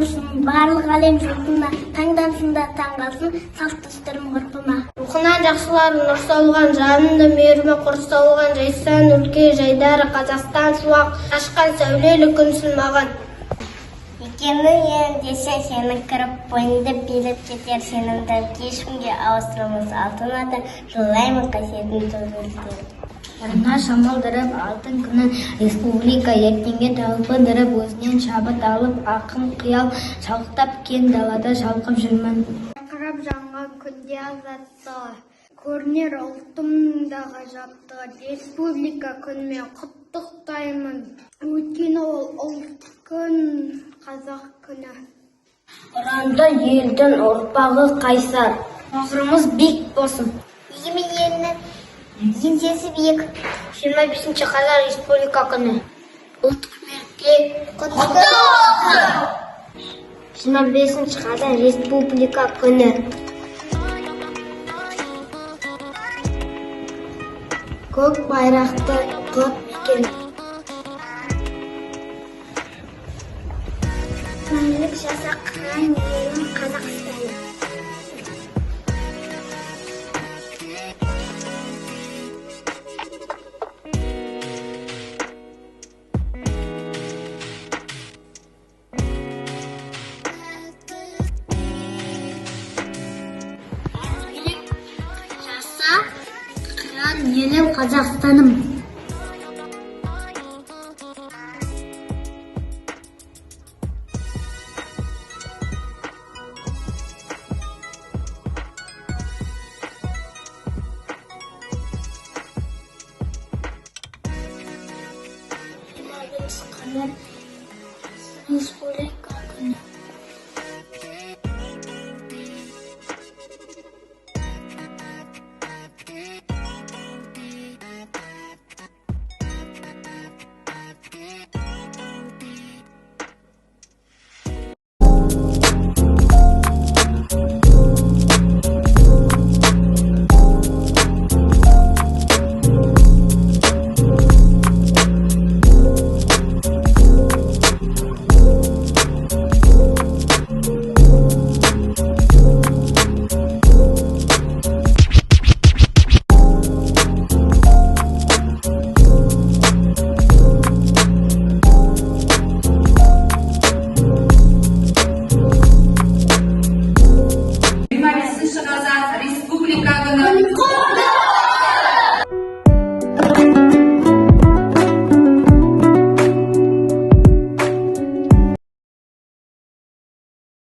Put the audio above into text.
болсын, барлық әлем жұртына таңдансын да таңғалсын салт-дәстүрім ғұрпыма. Рухынан жақсылар нұр салған, жанымды мейірімі құр салған, жайсан өлке жайдары Қазақстан шуақ ашқан сәулелі күнсін маған. Екенің ең десе сенің кіріп бойыңды билеп кетер сенімді ешкімге ауыстырмыз алтын ата жылаймын қасиетін төгілдер. Арна шамалдырып алтын күнін республика ертеңге талпындырып өзінен шабыт алып ақын қиял шалықтап кен далада шалқып жүрмін. Қарап жанған күнде азаттығы көрінер ұлтымның да ғажаптығы республика күнімен құттықтаймын өйткені ол ұлт күн қазақ күні. Ұранды елдің ұрпағы қайсар, ғұмырымыз биік болсын. Егемен елінің еңсесі биік. 25 қазан республика күні. Ұлттық мереке құтты болсын. 25 қазан республика күні. Көк байрақты тұт екен. Мәңгілік жасаққан елім Қазақстан. Жаса қыран елім Қазақстаным.